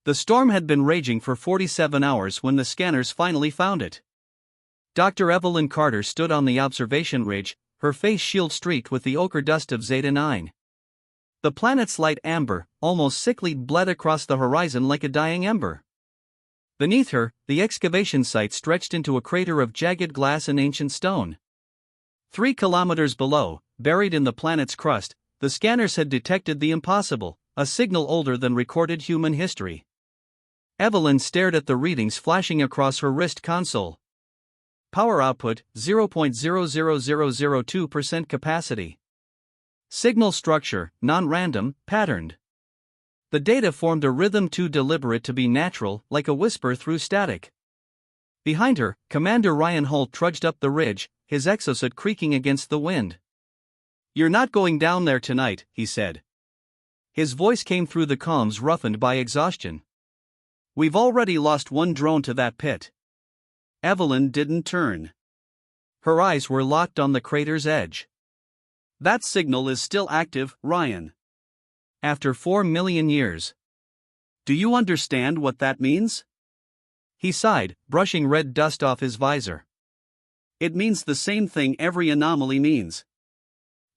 The storm had been raging for 47 hours when the scanners finally found it. Dr. Evelyn Carter stood on the observation ridge, her face shield streaked with the ochre dust of Zeta 9. The planet's light amber, almost sickly, bled across the horizon like a dying ember. Beneath her, the excavation site stretched into a crater of jagged glass and ancient stone. 3 kilometers below, buried in the planet's crust, the scanners had detected the impossible, a signal older than recorded human history. Evelyn stared at the readings flashing across her wrist console. Power output, 0.00002% capacity. Signal structure, non-random, patterned. The data formed a rhythm too deliberate to be natural, like a whisper through static. Behind her, Commander Ryan Holt trudged up the ridge, his exosuit creaking against the wind. "You're not going down there tonight," he said. His voice came through the comms roughened by exhaustion. "We've already lost 1 drone to that pit." Evelyn didn't turn. Her eyes were locked on the crater's edge. "That signal is still active, Ryan. After 4 million years. Do you understand what that means?" He sighed, brushing red dust off his visor. "It means the same thing every anomaly means.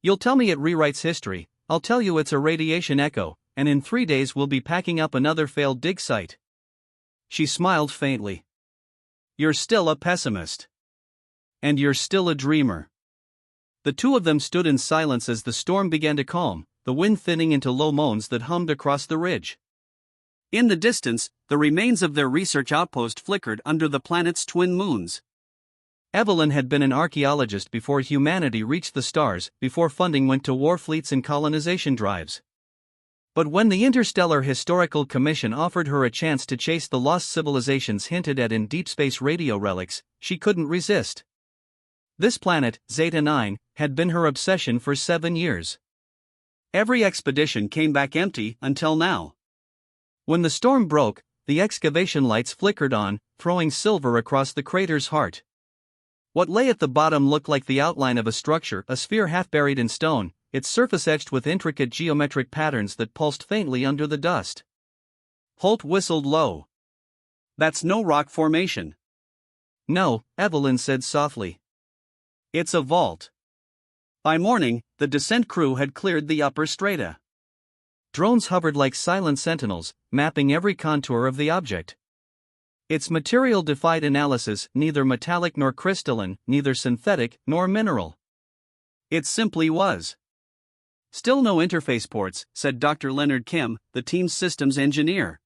You'll tell me it rewrites history, I'll tell you it's a radiation echo, and in 3 days we'll be packing up another failed dig site." She smiled faintly. "You're still a pessimist. And you're still a dreamer." The two of them stood in silence as the storm began to calm, the wind thinning into low moans that hummed across the ridge. In the distance, the remains of their research outpost flickered under the planet's twin moons. Evelyn had been an archaeologist before humanity reached the stars, before funding went to war fleets and colonization drives. But when the Interstellar Historical Commission offered her a chance to chase the lost civilizations hinted at in deep space radio relics, she couldn't resist. This planet, Zeta 9, had been her obsession for 7 years. Every expedition came back empty until now. When the storm broke, the excavation lights flickered on, throwing silver across the crater's heart. What lay at the bottom looked like the outline of a structure, a sphere half buried in stone, its surface etched with intricate geometric patterns that pulsed faintly under the dust. Holt whistled low. "That's no rock formation." "No," Evelyn said softly. "It's a vault." By morning, the descent crew had cleared the upper strata. Drones hovered like silent sentinels, mapping every contour of the object. Its material defied analysis, neither metallic nor crystalline, neither synthetic nor mineral. It simply was. "Still no interface ports," said Dr. Leonard Kim, the team's systems engineer.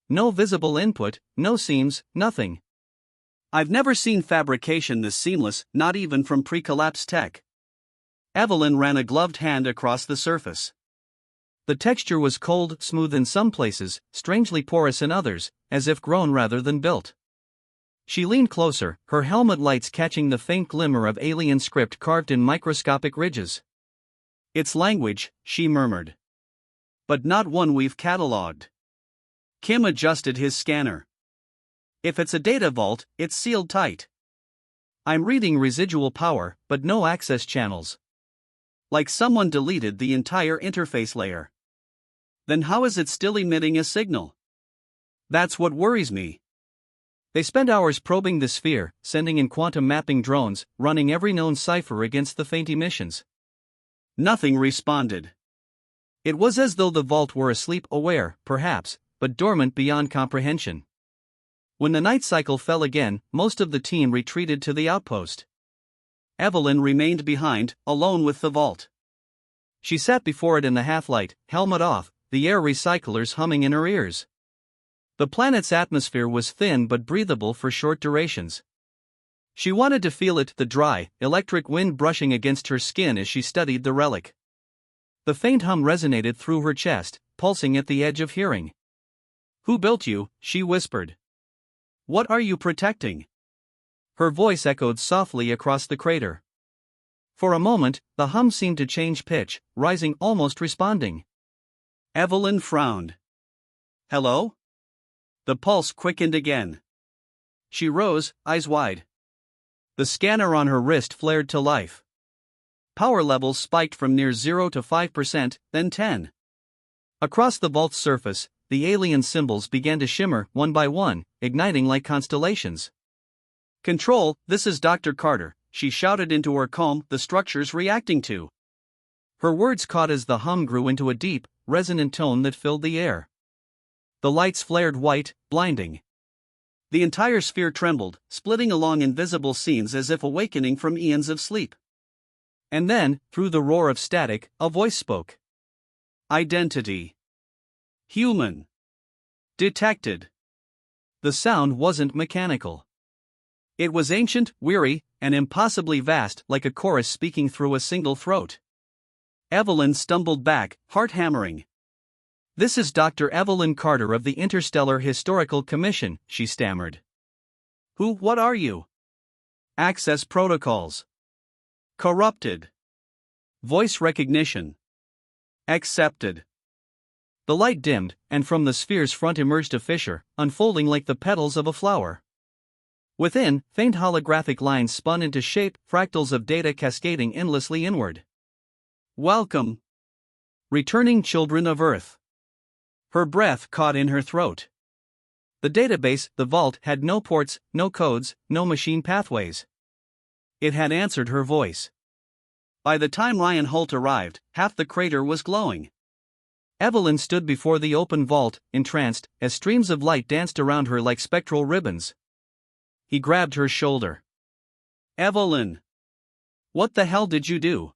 "No visible input, no seams, nothing. I've never seen fabrication this seamless, not even from pre-collapse tech." Evelyn ran a gloved hand across the surface. The texture was cold, smooth in some places, strangely porous in others, as if grown rather than built. She leaned closer, her helmet lights catching the faint glimmer of alien script carved in microscopic ridges. "It's language," she murmured. "But not one we've catalogued." Kim adjusted his scanner. "If it's a data vault, it's sealed tight. I'm reading residual power, but no access channels. Like someone deleted the entire interface layer. Then how is it still emitting a signal? That's what worries me." They spent hours probing the sphere, sending in quantum mapping drones, running every known cipher against the faint emissions. Nothing responded. It was as though the vault were asleep, aware, perhaps, but dormant beyond comprehension. When the night cycle fell again, most of the team retreated to the outpost. Evelyn remained behind, alone with the vault. She sat before it in the half-light, helmet off, the air recyclers humming in her ears. The planet's atmosphere was thin but breathable for short durations. She wanted to feel it, the dry, electric wind brushing against her skin as she studied the relic. The faint hum resonated through her chest, pulsing at the edge of hearing. "Who built you?" she whispered. "What are you protecting?" Her voice echoed softly across the crater. For a moment, the hum seemed to change pitch, rising, almost responding. Evelyn frowned. "Hello?" The pulse quickened again. She rose, eyes wide. The scanner on her wrist flared to life. Power levels spiked from near 0 to 5%, then 10. Across the vault's surface, the alien symbols began to shimmer one by one, igniting like constellations. "Control, this is Dr. Carter," she shouted into her comb, the structures reacting to. Her words caught as the hum grew into a deep, resonant tone that filled the air. The lights flared white, blinding. The entire sphere trembled, splitting along invisible seams as if awakening from eons of sleep. And then, through the roar of static, a voice spoke. "Identity. Human. Detected." The sound wasn't mechanical. It was ancient, weary, and impossibly vast, like a chorus speaking through a single throat. Evelyn stumbled back, heart hammering. "This is Dr. Evelyn Carter of the Interstellar Historical Commission," she stammered. What are you?" "Access protocols. Corrupted. Voice recognition. Accepted." The light dimmed, and from the sphere's front emerged a fissure, unfolding like the petals of a flower. Within, faint holographic lines spun into shape, fractals of data cascading endlessly inward. "Welcome, returning children of Earth." Her breath caught in her throat. The database, the vault, had no ports, no codes, no machine pathways. It had answered her voice. By the time Ryan Holt arrived, half the crater was glowing. Evelyn stood before the open vault, entranced, as streams of light danced around her like spectral ribbons. He grabbed her shoulder. "Evelyn! What the hell did you do?"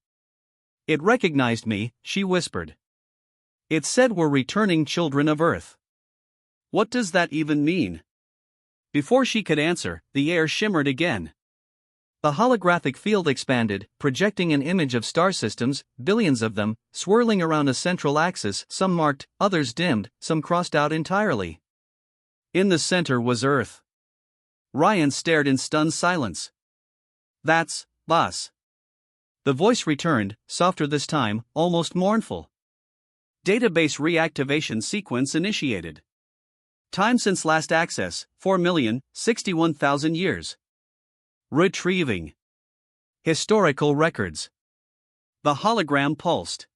"It recognized me," she whispered. "It said we're returning children of Earth." "What does that even mean?" Before she could answer, the air shimmered again. The holographic field expanded, projecting an image of star systems, billions of them, swirling around a central axis, some marked, others dimmed, some crossed out entirely. In the center was Earth. Ryan stared in stunned silence. "That's us." The voice returned, softer this time, almost mournful. "Database reactivation sequence initiated. Time since last access, 4,061,000 years. Retrieving historical records." The hologram pulsed.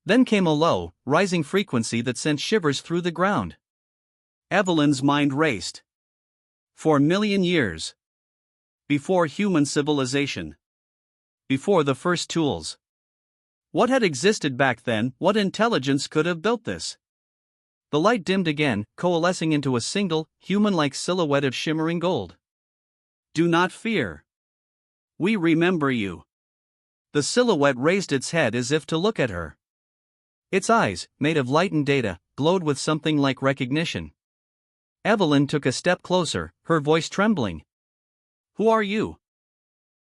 Then came a low, rising frequency that sent shivers through the ground. Evelyn's mind raced. 4,000,000 years. Before human civilization. Before the first tools. What had existed back then? What intelligence could have built this? The light dimmed again, coalescing into a single, human-like silhouette of shimmering gold. "Do not fear. We remember you." The silhouette raised its head as if to look at her. Its eyes, made of light and data, glowed with something like recognition. Evelyn took a step closer, her voice trembling. "Who are you?"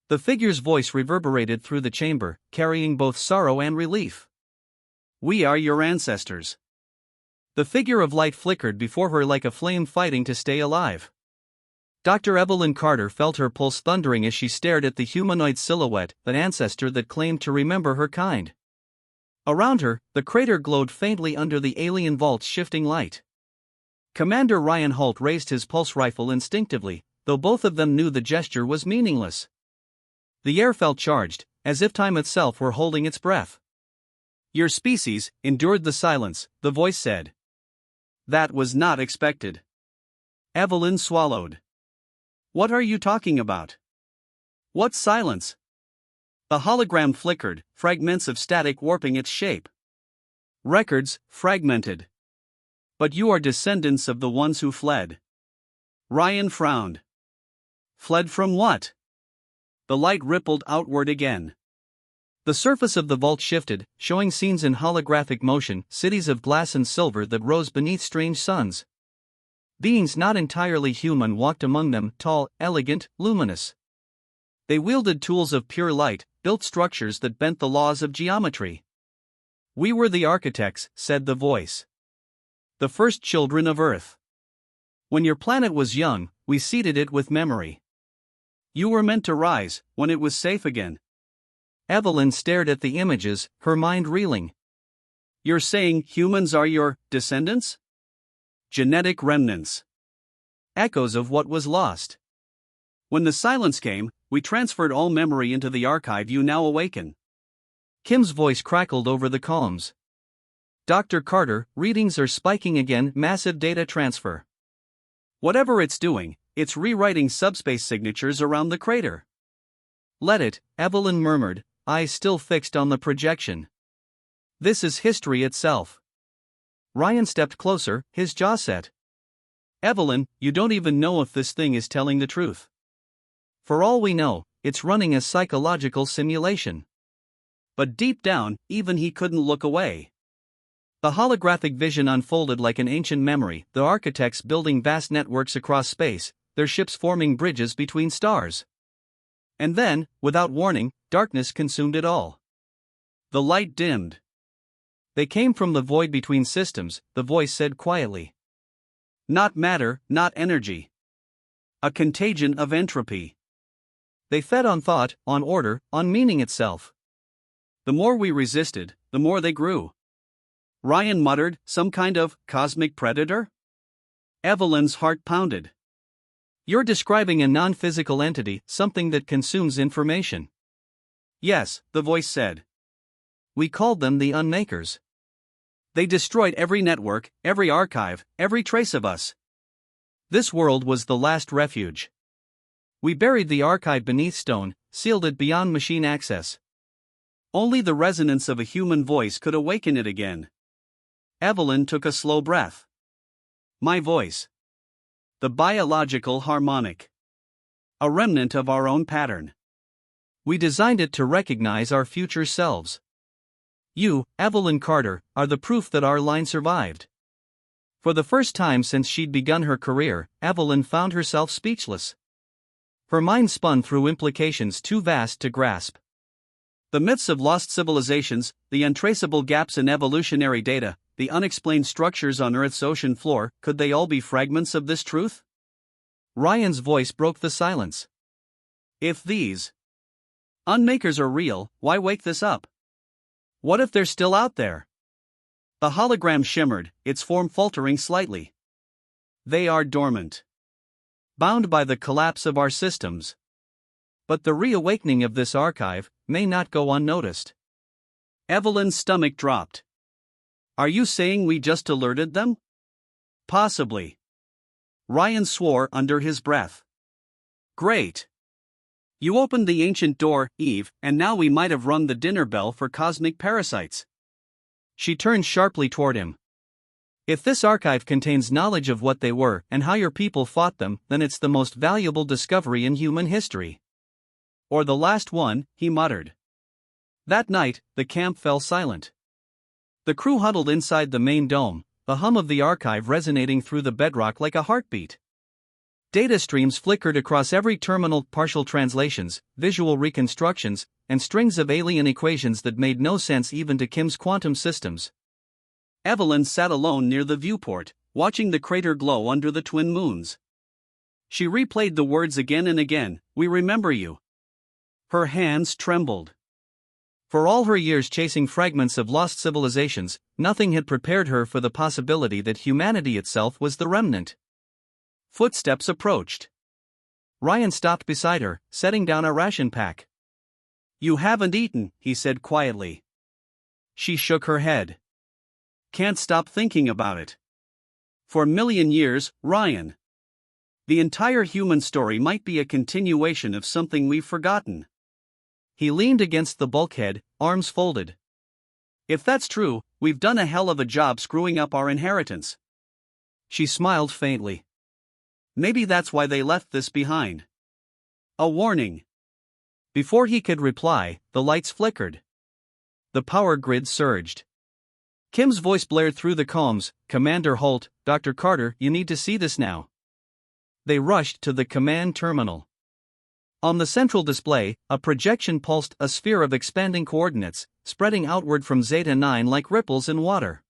The figure's voice reverberated through the chamber, carrying both sorrow and relief. "We are your ancestors." The figure of light flickered before her like a flame fighting to stay alive. Dr. Evelyn Carter felt her pulse thundering as she stared at the humanoid silhouette, that ancestor that claimed to remember her kind. Around her, the crater glowed faintly under the alien vault's shifting light. Commander Ryan Holt raised his pulse rifle instinctively, though both of them knew the gesture was meaningless. The air felt charged, as if time itself were holding its breath. "Your species endured the silence," the voice said. "That was not expected." Evelyn swallowed. "What are you talking about? What silence?" The hologram flickered, fragments of static warping its shape. "Records, fragmented. But you are descendants of the ones who fled." Ryan frowned. "Fled from what?" The light rippled outward again. The surface of the vault shifted, showing scenes in holographic motion, cities of glass and silver that rose beneath strange suns. Beings not entirely human walked among them, tall, elegant, luminous. They wielded tools of pure light, built structures that bent the laws of geometry. "We were the architects," said the voice. "The first children of Earth. When your planet was young, we seeded it with memory. You were meant to rise, when it was safe again." Evelyn stared at the images, her mind reeling. "You're saying humans are your descendants? Genetic remnants. Echoes of what was lost. When the silence came, we transferred all memory into the archive you now awaken." Kim's voice crackled over the columns. Dr. Carter, readings are spiking again, massive data transfer. Whatever it's doing, it's rewriting subspace signatures around the crater. Let it, Evelyn murmured, eyes still fixed on the projection. This is history itself. Ryan stepped closer, his jaw set. Evelyn, you don't even know if this thing is telling the truth. For all we know, it's running a psychological simulation. But deep down, even he couldn't look away. The holographic vision unfolded like an ancient memory, the architects building vast networks across space, their ships forming bridges between stars. And then, without warning, darkness consumed it all. The light dimmed. They came from the void between systems, the voice said quietly. Not matter, not energy. A contagion of entropy. They fed on thought, on order, on meaning itself. The more we resisted, the more they grew. Ryan muttered, some kind of cosmic predator? Evelyn's heart pounded. You're describing a non-physical entity, something that consumes information. Yes, the voice said. We called them the Unmakers. They destroyed every network, every archive, every trace of us. This world was the last refuge. We buried the archive beneath stone, sealed it beyond machine access. Only the resonance of a human voice could awaken it again. Evelyn took a slow breath. My voice. The biological harmonic. A remnant of our own pattern. We designed it to recognize our future selves. You, Evelyn Carter, are the proof that our line survived. For the first time since she'd begun her career, Evelyn found herself speechless. Her mind spun through implications too vast to grasp. The myths of lost civilizations, the untraceable gaps in evolutionary data, the unexplained structures on Earth's ocean floor, could they all be fragments of this truth? Ryan's voice broke the silence. If these Unmakers are real, why wake this up? What if they're still out there? The hologram shimmered, its form faltering slightly. They are dormant. Bound by the collapse of our systems. But the reawakening of this archive may not go unnoticed. Evelyn's stomach dropped. Are you saying we just alerted them? Possibly. Ryan swore under his breath. Great. You opened the ancient door, Eve, and now we might have rung the dinner bell for cosmic parasites. She turned sharply toward him. If this archive contains knowledge of what they were and how your people fought them, then it's the most valuable discovery in human history. Or the last one, he muttered. That night, the camp fell silent. The crew huddled inside the main dome, the hum of the archive resonating through the bedrock like a heartbeat. Data streams flickered across every terminal, partial translations, visual reconstructions, and strings of alien equations that made no sense even to Kim's quantum systems. Evelyn sat alone near the viewport, watching the crater glow under the twin moons. She replayed the words again and again, we remember you. Her hands trembled. For all her years chasing fragments of lost civilizations, nothing had prepared her for the possibility that humanity itself was the remnant. Footsteps approached. Ryan stopped beside her, setting down a ration pack. You haven't eaten, he said quietly. She shook her head. Can't stop thinking about it. For a million years, Ryan. The entire human story might be a continuation of something we've forgotten. He leaned against the bulkhead, arms folded. If that's true, we've done a hell of a job screwing up our inheritance. She smiled faintly. Maybe that's why they left this behind. A warning. Before he could reply, the lights flickered. The power grid surged. Kim's voice blared through the combs, Commander Holt, Dr. Carter, you need to see this now. They rushed to the command terminal. On the central display, a projection pulsed a sphere of expanding coordinates, spreading outward from Zeta 9 like ripples in water.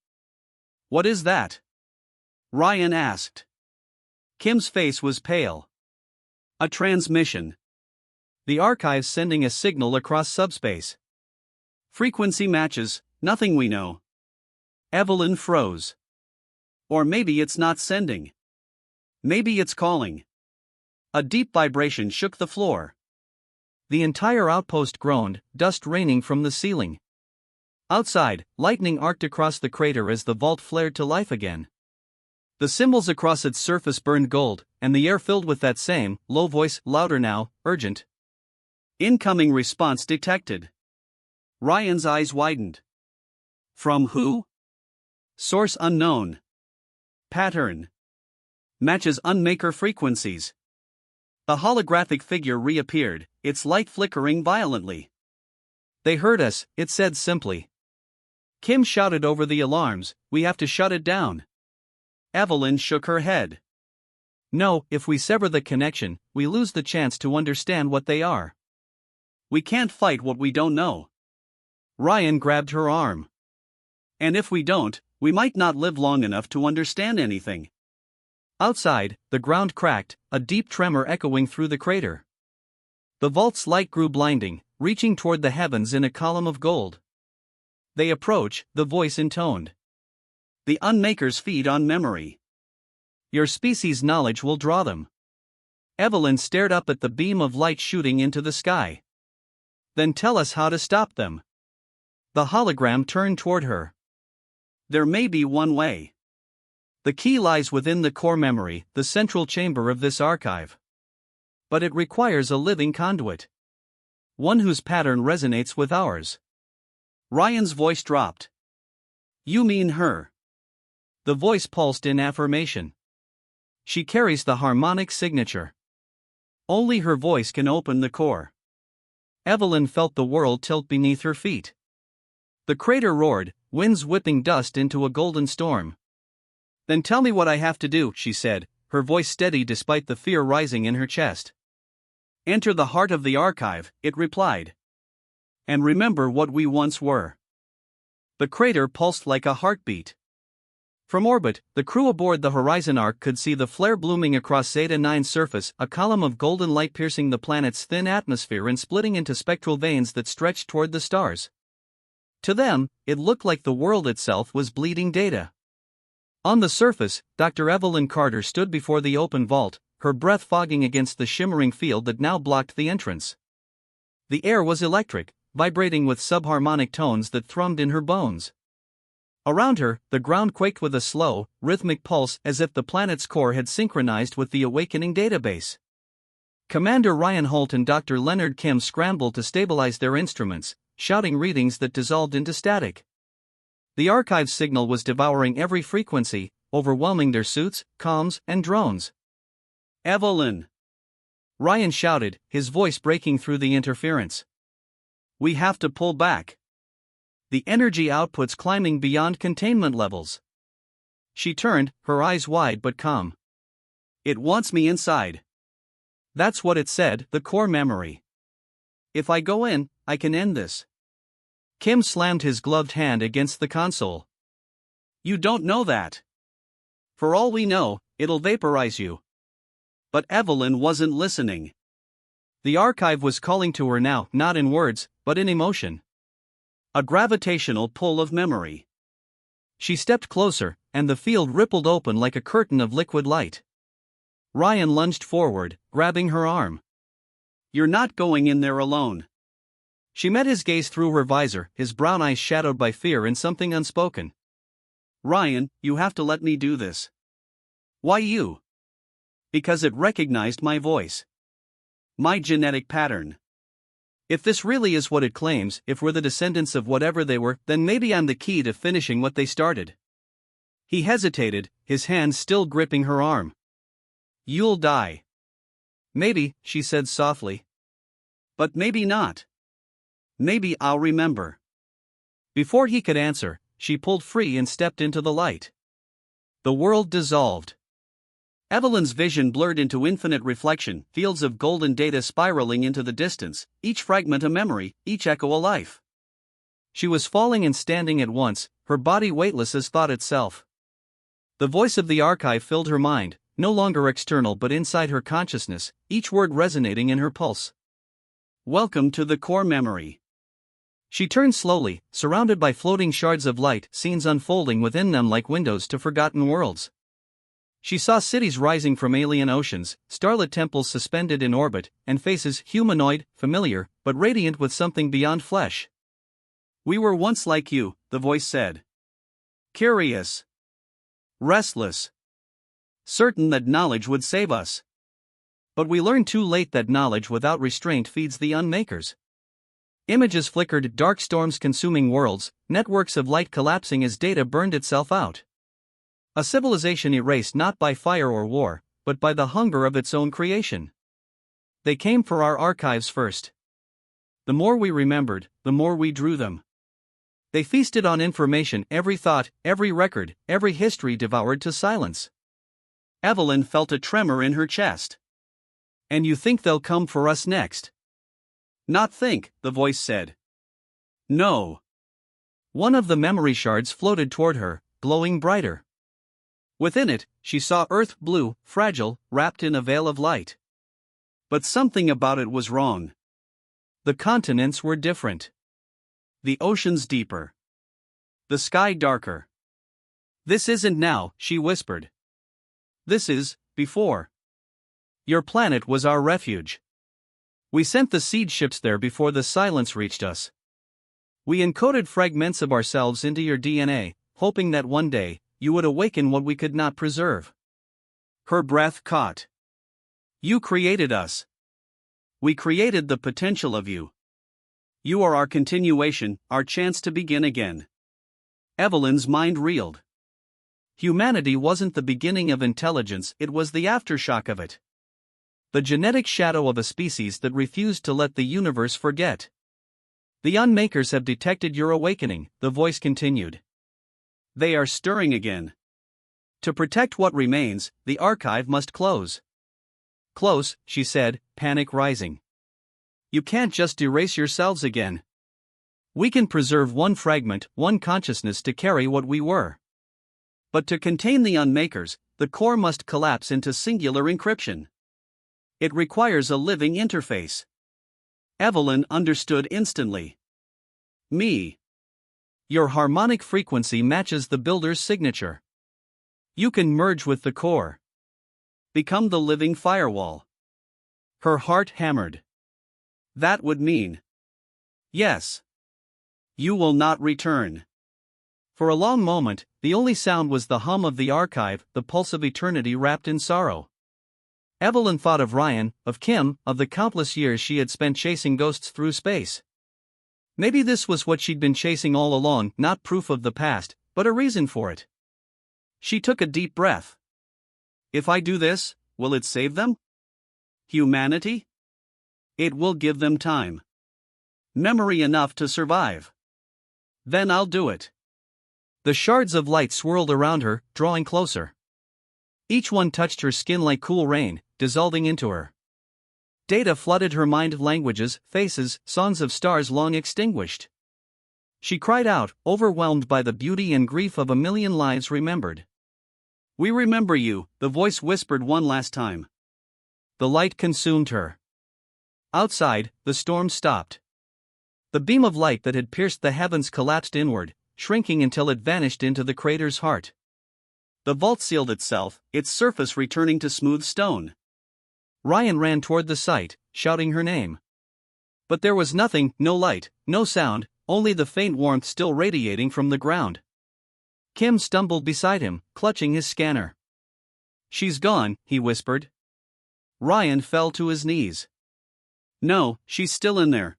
What is that? Ryan asked. Kim's face was pale. A transmission. The archive's sending a signal across subspace. Frequency matches, nothing we know. Evelyn froze. Or maybe it's not sending. Maybe it's calling. A deep vibration shook the floor. The entire outpost groaned, dust raining from the ceiling. Outside, lightning arced across the crater as the vault flared to life again. The symbols across its surface burned gold, and the air filled with that same, low voice, louder now, urgent. Incoming response detected. Ryan's eyes widened. From who? Source unknown. Pattern. Matches unmaker frequencies. A holographic figure reappeared, its light flickering violently. They heard us, it said simply. Kim shouted over the alarms, we have to shut it down. Evelyn shook her head. No, if we sever the connection, we lose the chance to understand what they are. We can't fight what we don't know. Ryan grabbed her arm. And if we don't, we might not live long enough to understand anything. Outside, the ground cracked, a deep tremor echoing through the crater. The vault's light grew blinding, reaching toward the heavens in a column of gold. They approach, the voice intoned. The Unmakers feed on memory. Your species' knowledge will draw them. Evelyn stared up at the beam of light shooting into the sky. Then tell us how to stop them. The hologram turned toward her. There may be one way. The key lies within the core memory, the central chamber of this archive. But it requires a living conduit. One whose pattern resonates with ours. Ryan's voice dropped. You mean her? The voice pulsed in affirmation. She carries the harmonic signature. Only her voice can open the core. Evelyn felt the world tilt beneath her feet. The crater roared, winds whipping dust into a golden storm. Then tell me what I have to do, she said, her voice steady despite the fear rising in her chest. Enter the heart of the archive, it replied. And remember what we once were. The crater pulsed like a heartbeat. From orbit, the crew aboard the Horizon Ark could see the flare blooming across Zeta 9's surface, a column of golden light piercing the planet's thin atmosphere and splitting into spectral veins that stretched toward the stars. To them, it looked like the world itself was bleeding data. On the surface, Dr. Evelyn Carter stood before the open vault, her breath fogging against the shimmering field that now blocked the entrance. The air was electric, vibrating with subharmonic tones that thrummed in her bones. Around her, the ground quaked with a slow, rhythmic pulse as if the planet's core had synchronized with the awakening database. Commander Ryan Holt and Dr. Leonard Kim scrambled to stabilize their instruments, shouting readings that dissolved into static. The archive signal was devouring every frequency, overwhelming their suits, comms, and drones. Evelyn! Ryan shouted, his voice breaking through the interference. We have to pull back. The energy output's climbing beyond containment levels. She turned, her eyes wide but calm. It wants me inside. That's what it said, the core memory. If I go in, I can end this. Kim slammed his gloved hand against the console. You don't know that. For all we know, it'll vaporize you. But Evelyn wasn't listening. The archive was calling to her now, not in words, but in emotion. A gravitational pull of memory. She stepped closer, and the field rippled open like a curtain of liquid light. Ryan lunged forward, grabbing her arm. You're not going in there alone. She met his gaze through her visor, his brown eyes shadowed by fear and something unspoken. Ryan, you have to let me do this. Why you? Because it recognized my voice. My genetic pattern. If this really is what it claims, if we're the descendants of whatever they were, then maybe I'm the key to finishing what they started. He hesitated, his hand still gripping her arm. You'll die. Maybe, she said softly. But maybe not. Maybe I'll remember. Before he could answer, she pulled free and stepped into the light. The world dissolved. Evelyn's vision blurred into infinite reflection, fields of golden data spiraling into the distance, each fragment a memory, each echo a life. She was falling and standing at once, her body weightless as thought itself. The voice of the archive filled her mind, no longer external but inside her consciousness, each word resonating in her pulse. Welcome to the core memory. She turned slowly, surrounded by floating shards of light, scenes unfolding within them like windows to forgotten worlds. She saw cities rising from alien oceans, starlit temples suspended in orbit, and faces humanoid, familiar, but radiant with something beyond flesh. We were once like you, the voice said. Curious. Restless. Certain that knowledge would save us. But we learned too late that knowledge without restraint feeds the unmakers. Images flickered, dark storms consuming worlds, networks of light collapsing as data burned itself out. A civilization erased not by fire or war, but by the hunger of its own creation. They came for our archives first. The more we remembered, the more we drew them. They feasted on information, every thought, every record, every history devoured to silence. Evelyn felt a tremor in her chest. And you think they'll come for us next? Not think, the voice said. No. One of the memory shards floated toward her, glowing brighter. Within it, she saw Earth blue, fragile, wrapped in a veil of light. But something about it was wrong. The continents were different. The oceans deeper. The sky darker. This isn't now, she whispered. This is, before. Your planet was our refuge. We sent the seed ships there before the silence reached us. We encoded fragments of ourselves into your DNA, hoping that one day, you would awaken what we could not preserve. Her breath caught. You created us. We created the potential of you. You are our continuation, our chance to begin again. Evelyn's mind reeled. Humanity wasn't the beginning of intelligence, it was the aftershock of it. The genetic shadow of a species that refused to let the universe forget. The unmakers have detected your awakening, the voice continued. They are stirring again. To protect what remains, the archive must close. Close, she said, panic rising. You can't just erase yourselves again. We can preserve one fragment, one consciousness to carry what we were. But to contain the unmakers, the core must collapse into singular encryption. It requires a living interface. Evelyn understood instantly. Me. Your harmonic frequency matches the builder's signature. You can merge with the core. Become the living firewall. Her heart hammered. That would mean. Yes. You will not return. For a long moment, the only sound was the hum of the archive, the pulse of eternity wrapped in sorrow. Evelyn thought of Ryan, of Kim, of the countless years she had spent chasing ghosts through space. Maybe this was what she'd been chasing all along, not proof of the past, but a reason for it. She took a deep breath. If I do this, will it save them? Humanity? It will give them time. Memory enough to survive. Then I'll do it. The shards of light swirled around her, drawing closer. Each one touched her skin like cool rain, dissolving into her. Data flooded her mind, languages, faces, songs of stars long extinguished. She cried out, overwhelmed by the beauty and grief of a million lives remembered. We remember you, the voice whispered one last time. The light consumed her. Outside, the storm stopped. The beam of light that had pierced the heavens collapsed inward, shrinking until it vanished into the crater's heart. The vault sealed itself, its surface returning to smooth stone. Ryan ran toward the site, shouting her name. But there was nothing, no light, no sound, only the faint warmth still radiating from the ground. Kim stumbled beside him, clutching his scanner. She's gone, he whispered. Ryan fell to his knees. No, she's still in there.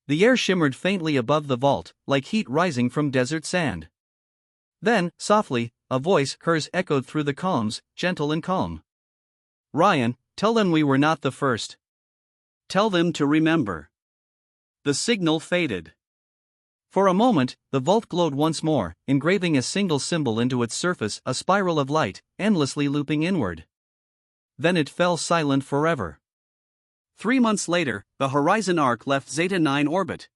The air shimmered faintly above the vault, like heat rising from desert sand. Then, softly, a voice, hers, echoed through the columns, gentle and calm. Ryan, tell them we were not the first. Tell them to remember. The signal faded. For a moment, the vault glowed once more, engraving a single symbol into its surface, a spiral of light, endlessly looping inward. Then it fell silent forever. 3 months later, the Horizon Ark left Zeta 9 orbit.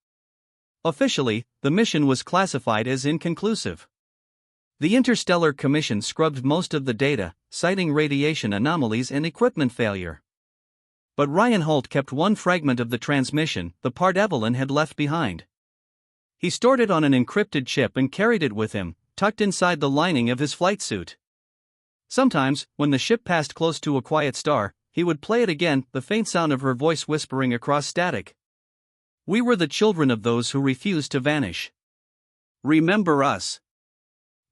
Officially, the mission was classified as inconclusive. The Interstellar Commission scrubbed most of the data, citing radiation anomalies and equipment failure. But Ryan Holt kept one fragment of the transmission, the part Evelyn had left behind. He stored it on an encrypted chip and carried it with him, tucked inside the lining of his flight suit. Sometimes, when the ship passed close to a quiet star, he would play it again, the faint sound of her voice whispering across static. We were the children of those who refused to vanish. Remember us.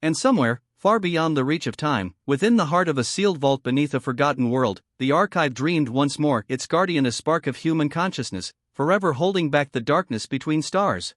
And somewhere, far beyond the reach of time, within the heart of a sealed vault beneath a forgotten world, the archive dreamed once more, its guardian a spark of human consciousness, forever holding back the darkness between stars.